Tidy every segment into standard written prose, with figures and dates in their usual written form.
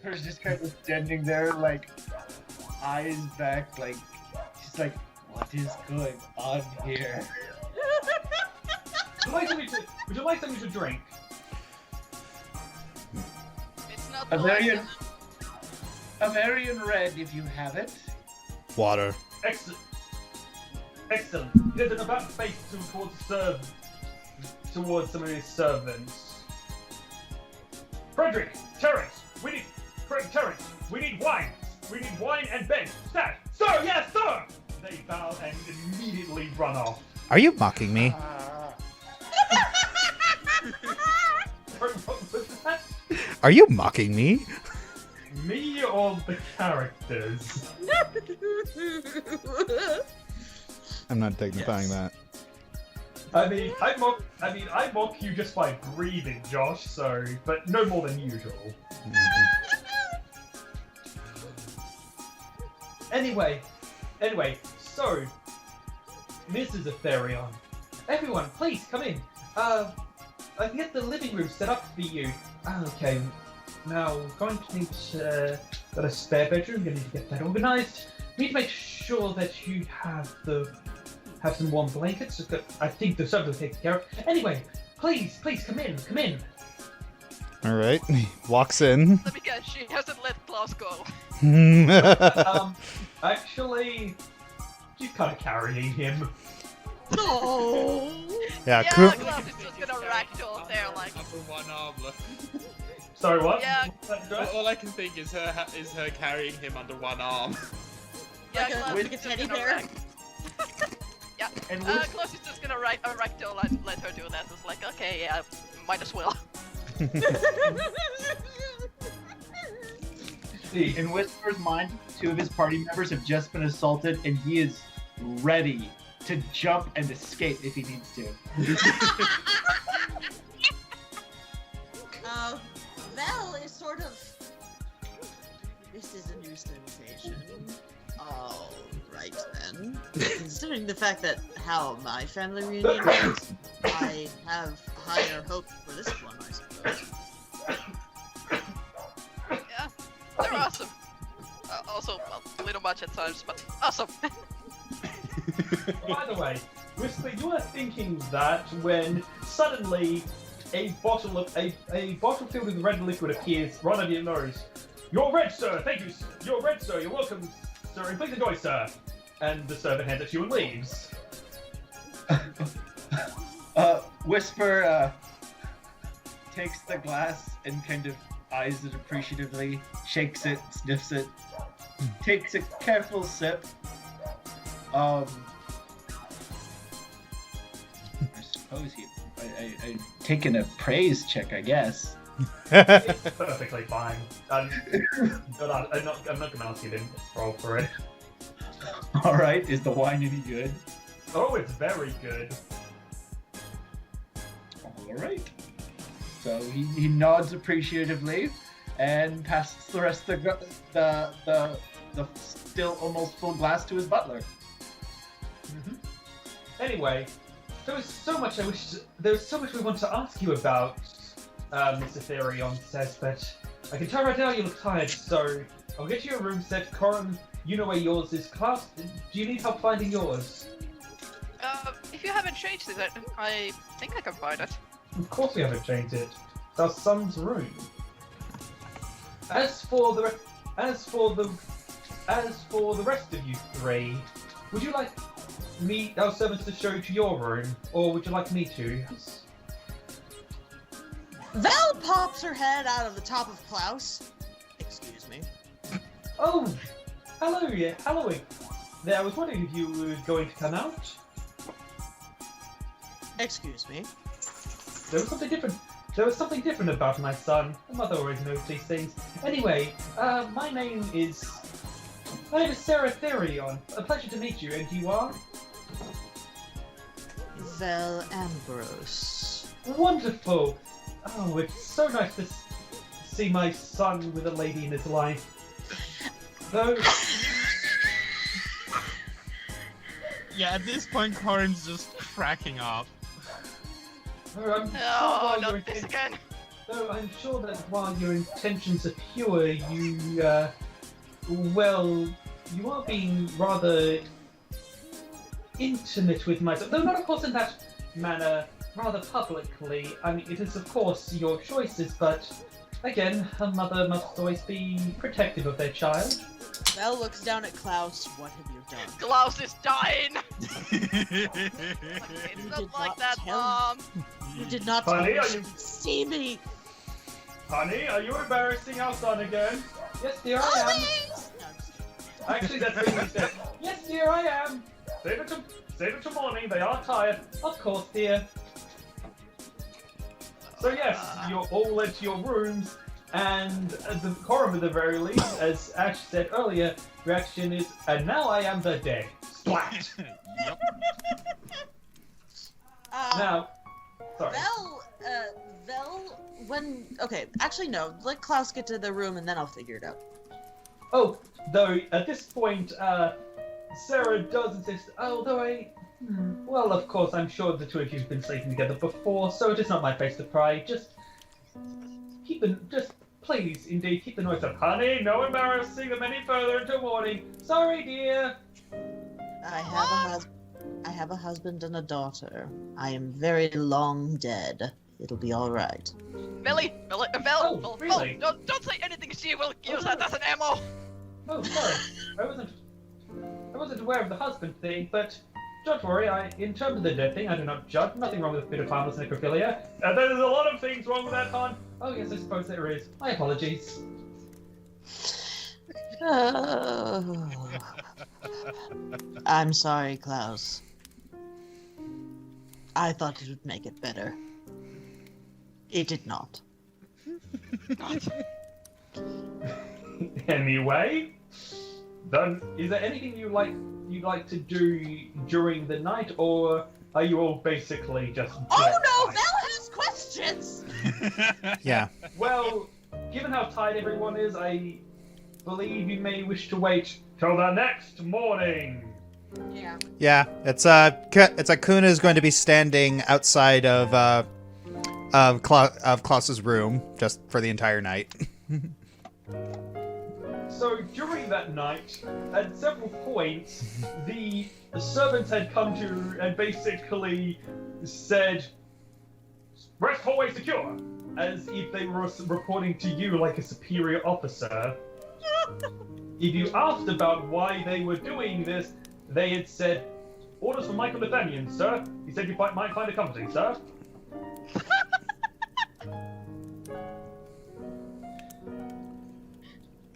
Whisper's just kind of standing there, like, eyes back, like, she's like, what is going on here? Would you like something to drink? It's not Aetherion red, if you have it. Water. Excellent. Excellent. There's an about face towards some of his servants. Frederick, Terrence, we need wine. We need wine and bed. Sir, yes, sir. They bow and immediately run off. Are you mocking me? Sorry, what was that? Are you mocking me? Me or the characters? I'm not dignifying that. I mock you just by breathing, Josh. So, but no more than usual. Anyway, so Mrs. Aetherion, everyone, please come in. I can get the living room set up for you. Okay, now we're going to need got a spare bedroom. Going to need to get that organised. We need to make sure that you have some warm blankets. I think the servants will take care of. Anyway, please come in. All right. He walks in. Let me guess, she hasn't let Claus go. Actually, she's kind of carrying him. No. Yeah, Claus is just gonna ragdoll there, like. Under one arm. Sorry, what? Yeah. All I can think is her carrying him under one arm. Yeah, Like Claus a is teddy just gonna bear? Yeah. And Claus is just gonna ragdoll and let her do that. It's like, okay, yeah, might as well. See, in Whisper's mind, 2 of his party members have just been assaulted, and he is ready to jump and escape if he needs to. Vell is sort of... This is a new sensation. Oh, right then. Considering the fact that how my family reunion is, I have higher hopes for this one, I suppose. Yeah, they're awesome. Also, a little much at times, but awesome. By the way, Whisper, you are thinking that when suddenly a bottle filled with red liquid appears right under your nose. You're red, sir. Thank you. You're red, sir. You're welcome, sir. And please enjoy, sir. And the servant hands it to you and leaves. Whisper takes the glass and kind of eyes it appreciatively, shakes it, sniffs it, takes a careful sip. I suppose I taken a praise check, I guess. It's perfectly fine. I'm not gonna ask you to roll for it. All right, is the wine any good? Oh, it's very good. All right. So he nods appreciatively and passes the rest of the still almost full glass to his butler. Anyway, there was so much we want to ask you about. Mr. Aetherion says, but I can tell right now you look tired, so I'll get you a room set. Korim, you know where yours is. Claus, do you need help finding yours? If you haven't changed it, I think I can find it. Of course we haven't changed it. It's our son's room. As for the rest of you three, would you like our servants to show you to your room, or would you like me to? Vell pops her head out of the top of Klaus. Excuse me. Oh, hello, yeah, hello. There, I was wondering if you were going to come out. Excuse me. There was something different. There was something different about my son. My mother always knows these things. Anyway, my name is Sarah Aetherion. A pleasure to meet you. And you are? Vell Ambrose. Wonderful. Oh, it's so nice to see my son with a lady in his life. Though. Yeah, at this point, Korim's just cracking up. I'm Oh, not this again. Though I'm sure that while your intentions are pure, you are being rather intimate with myself. Though not, of course, in that manner, rather publicly. I mean, it is, of course, your choices, but again, a mother must always be protective of their child. Vell looks down at Klaus. What have you done? Klaus is dying! You It's did not like not that, tell Mom! You did not tell Honey, me are she you- could see me. Honey, are you embarrassing our son again? Yes, dear, I am. Always. No, I'm just kidding. Actually, that's what he said. Yes, dear, I am. Save it to morning. They are tired. Of course, dear. So yes, you're all led to your rooms, and the Korim at the very least, as Ash said earlier, reaction is, and now I am the dead. Splat. Yep. Now, sorry. Vell, okay, actually no, let Klaus get to the room and then I'll figure it out. Oh, though at this point, Sarah does insist. Well, of course, I'm sure the two of you've been sleeping together before, so it is not my place to pry. Just please, indeed, keep the noise up. Honey, no embarrassing them any further until morning. Sorry, dear. I have a husband and a daughter. I am very long dead. It'll be all right. Vell, Oh, really? don't say anything, she will use that as an ammo! Oh, sorry. I wasn't aware of the husband thing, but don't worry. In terms of the dead thing, I do not judge. Nothing wrong with a bit of harmless necrophilia. There's a lot of things wrong with that, hon. Oh yes, I suppose there is. My apologies. I'm sorry, Klaus. I thought it would make it better. It did not. Anyway, then is there anything you'd like to do during the night, or are you all basically just? Oh no, Vell has questions! Yeah. Well, given how tired everyone is, I believe you may wish to wait till the next morning. Yeah. Yeah. It's Kuna is going to be standing outside of Klaus's room just for the entire night. So during that night, at several points, the servants had come to and basically said, "Rest hallway secure," as if they were reporting to you like a superior officer. If you asked about why they were doing this, they had said, "Orders from Michael Aetherion, sir. He said you might find it comforting, sir."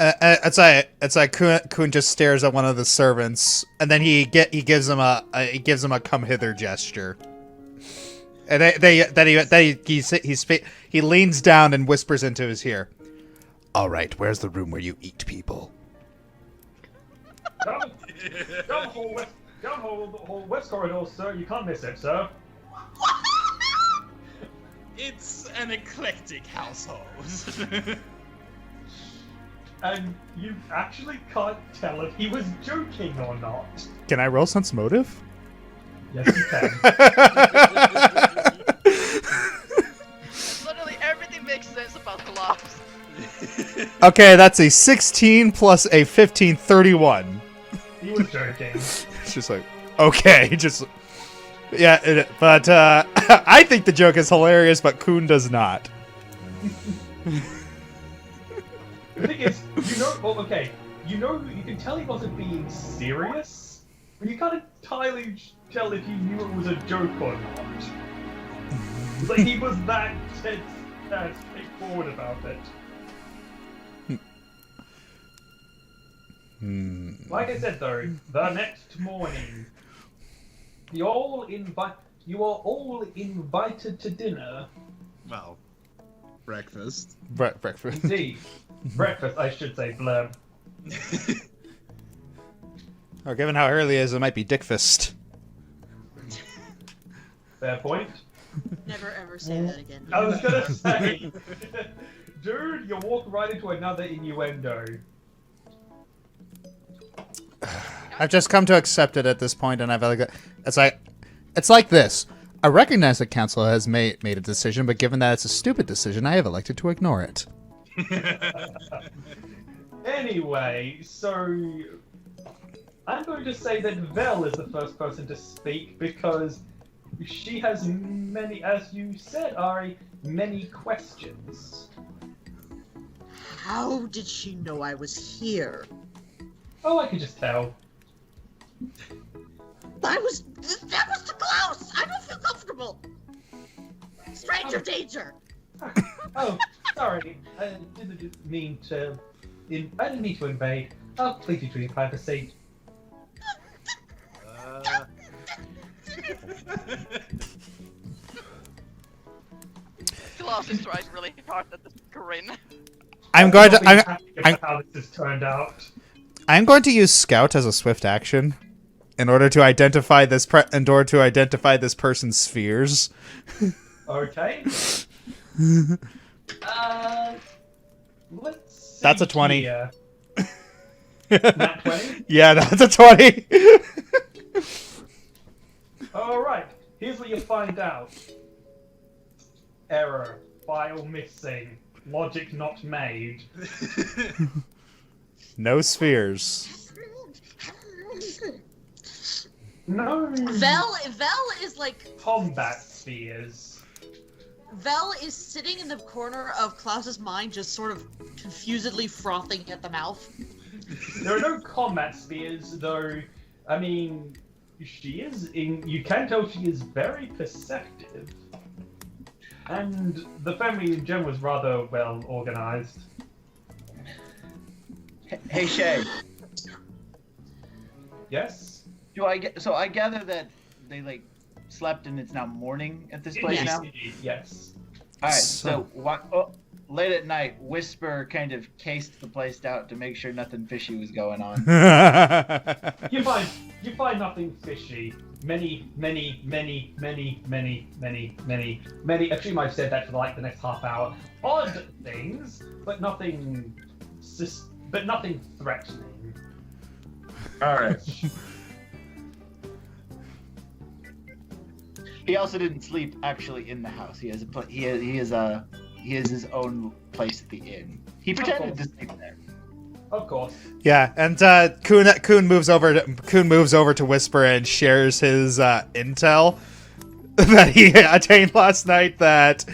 It's like Kun just stares at one of the servants, and then he gives him a come hither gesture, and he leans down and whispers into his ear, "All right, where's the room where you eat people?" Down hall west corridor, sir. You can't miss it, sir. It's an eclectic household. And you actually can't tell if he was joking or not. Can I roll sense motive? Yes, you can. Literally everything makes sense about Claus. Okay, that's a 16 plus a 15, 31. He was joking. It's just like, okay, just... Yeah, but I think the joke is hilarious, but Kun does not. The thing is, you can tell he wasn't being serious, You can't entirely tell if he knew it was a joke or not. It's like he was that straightforward about it. Like I said though, the next morning, you are all invited to dinner. Well, breakfast. Breakfast. Indeed. Breakfast, I should say, blurb. Or given how early it is, it might be Dickfist. Fair point. Never ever say that again. I was gonna say, dude, you walk right into another innuendo. I've just come to accept it at this point, and it's like this. I recognize that council has made a decision, but given that it's a stupid decision, I have elected to ignore it. Anyway, so I'm going to say that Vell is the first person to speak because she has many, as you said, Ari, many questions. How did she know I was here? Oh, I can just tell. That was the Klaus! I don't feel comfortable! Stranger danger! Oh, sorry. I didn't mean to invade. Oh, please do your privacy. Claus is trying really hard at this grin. I'm going to. Happy about how this has turned out. I'm going to use Scout as a swift action in order to identify this person's spheres. Okay. Let's see. That's a 20. Here. Nat 20? Yeah, that's a 20. Alright, here's what you find out. Error. File missing. Logic not made. No spheres. No. Vell is like Combat spheres. Vell is sitting in the corner of Klaus's mind, just sort of confusedly frothing at the mouth. There are no combat spheres, though. I mean, you can tell she is very perceptive. And the family in general is rather well organized. Hey Shay, Yes? so I gather that they like slept and it's now morning at this place now? Yes. Alright, so late at night, Whisper kind of cased the place out to make sure nothing fishy was going on. You find nothing fishy. Many, actually might have said that for like the next half hour. Odd things, but nothing threatening. Alright. He also didn't sleep actually in the house. He has his own place at the inn. He pretended to sleep there. Of course. Yeah, and Kuhn moves over to Whisper and shares his intel that he attained last night that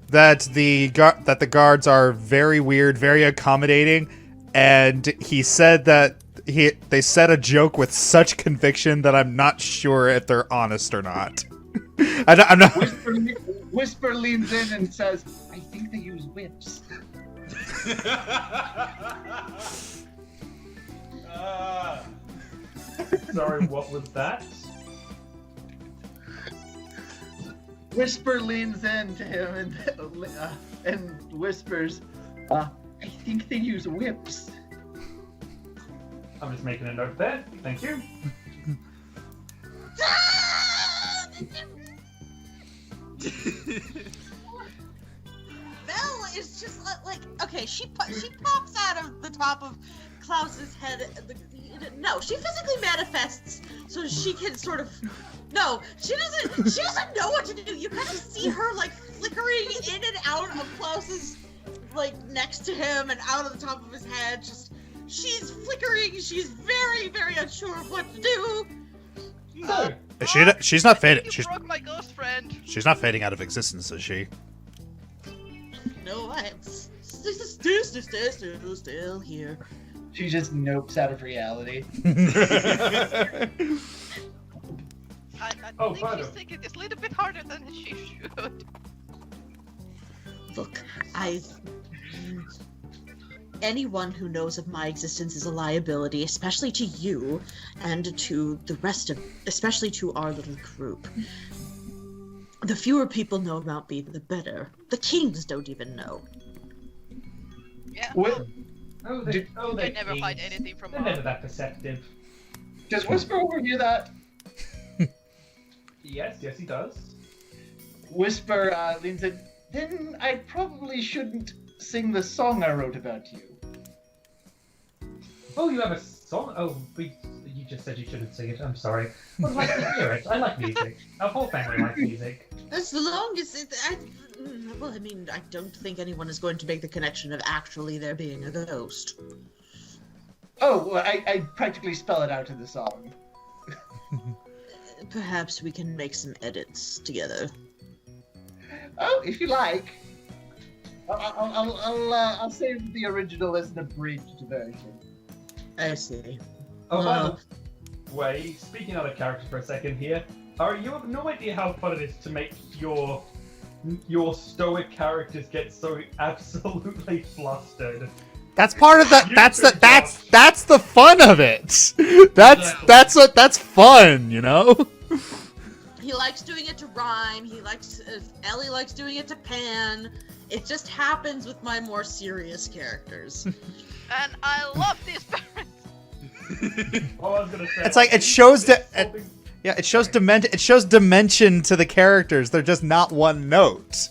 the guards are very weird, very accommodating, and he said that they said a joke with such conviction that I'm not sure if they're honest or not. I'm not. Whisper leans in and says, "I think they use whips." Sorry, what was that? Whisper leans in to him and whispers, "I think they use whips." I'm just making a note there. Thank you. Vell is just like, okay, she pops out of the top of Klaus's head. No, she physically manifests so she can sort of. No, she doesn't know what to do. You kind of see her like flickering in and out of Klaus's, like next to him and out of the top of his head. Just she's flickering. She's very, very unsure of what to do. So, She's not fading. You broke my ghost friend. She's not fading out of existence, is she? No, I'm still here. She just nopes out of reality. I Oh, think further. she's thinking this a little bit harder than she should. Look, anyone who knows of my existence is a liability, especially to you, and to the rest of, especially to our little group. The fewer people know about me, the better. The kings don't even know. Yeah. What, They never hide anything from They're us. never that perceptive. does Whisper overhear that? Yes, he does. Whisper leans in. Then I probably shouldn't sing the song I wrote about you. Oh, you have a song? Oh, you just said you shouldn't sing it. I'm sorry. Well, I'd like to hear it. I like music. Our whole family likes music. As long as well, I mean, I don't think anyone is going to make the connection of actually there being a ghost. Oh, well, I practically spell it out in the song. Perhaps we can make some edits together. Oh, if you like. I'll save the original as an abridged version. I see. Oh, by the way, speaking out of character for a second here, you have no idea how fun it is to make your stoic characters get so absolutely flustered. That's part of the. That's the fun of it. That's fun, you know. He likes doing it to rhyme. Ellie likes doing it to pan. It just happens with my more serious characters. And I love these parents. All I was gonna say. It's like it shows it shows dimension to the characters. They're just not one note.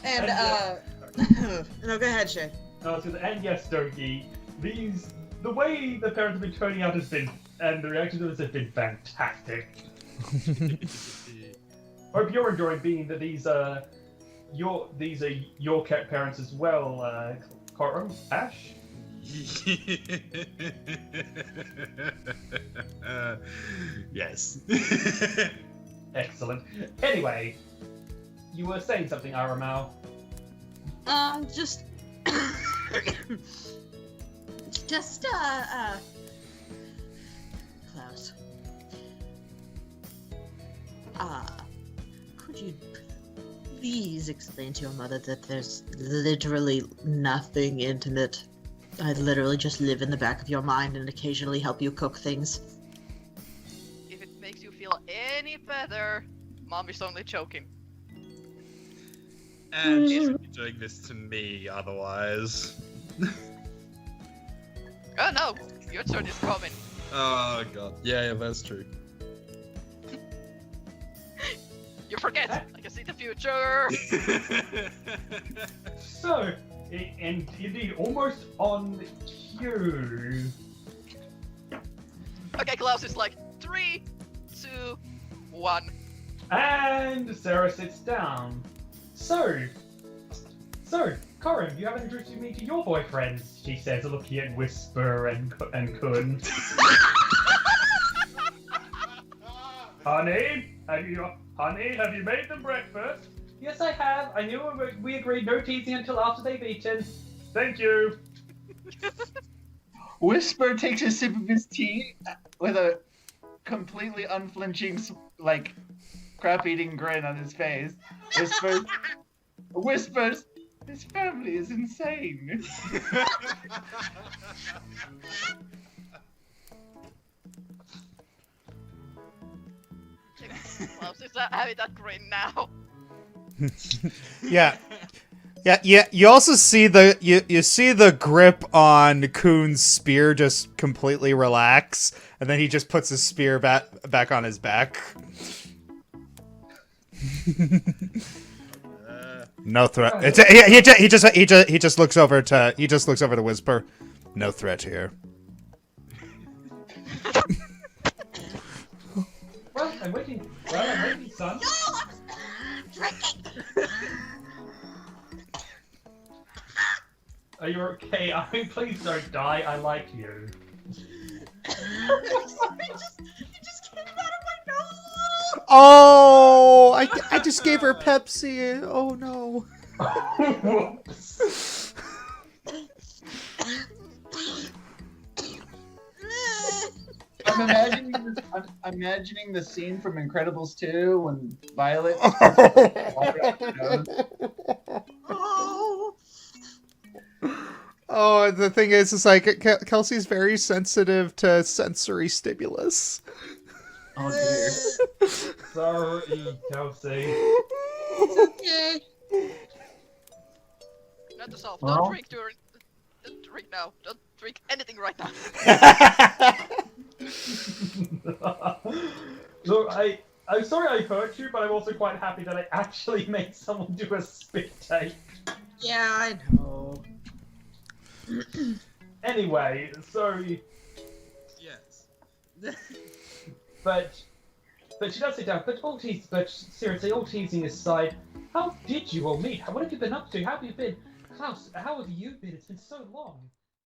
And no, go ahead, Shay. And yes, Dogi, the way the parents have been turning out has been, and the reactions to this have been fantastic. Hope you're enjoying being that these are your parents as well, Korim, Ash. Yes. Excellent. Anyway, you were saying something, Aramau. Just Claus. Could you please explain to your mother that there's literally nothing intimate? I literally just live in the back of your mind and occasionally help you cook things. If it makes you feel any better, Mom is only joking. And she should be doing this to me otherwise. Oh no, your turn is coming. Oh god. Yeah, that's true. You forget, I can see the future. So, and indeed, almost on cue. Okay, Klaus is like 3, 2, 1. And Sarah sits down. So, Korim, you haven't introduced me to your boyfriends, she says, looking at Whisper and Kun. Honey, have you made them breakfast? Yes, I have. I knew we agreed no teasing until after they've eaten. Thank you. Whisper takes a sip of his tea with a completely unflinching, crap-eating grin on his face. Whispers, his family is insane. Klaus is having that grin now. Yeah. You also see you see the grip on Kuhn's spear just completely relax, and then he just puts his spear back on his back. No threat. He just looks over to Whisper. No threat here. Well, I'm waiting, son. No, I'm drinking. Are you okay? I mean, please don't die. I like you. It just came out of my nose. Oh, I just gave her Pepsi. Oh no. Whoops. I'm imagining the scene from Incredibles 2 when Violet. Oh. Oh, the thing is like Kelsey's very sensitive to sensory stimulus. Oh dear. Sorry, Kelsey. Okay. Not to solve. Well. Don't drink during. Don't drink now. Don't drink anything right now. Look, I'm sorry I hurt you, but I'm also quite happy that I actually made someone do a spit take. Yeah, I know. Anyway, so Yes. but she does sit down. But seriously, all teasing aside, how did you all meet? What have you been up to? How have you been? Klaus, how have you been? It's been so long.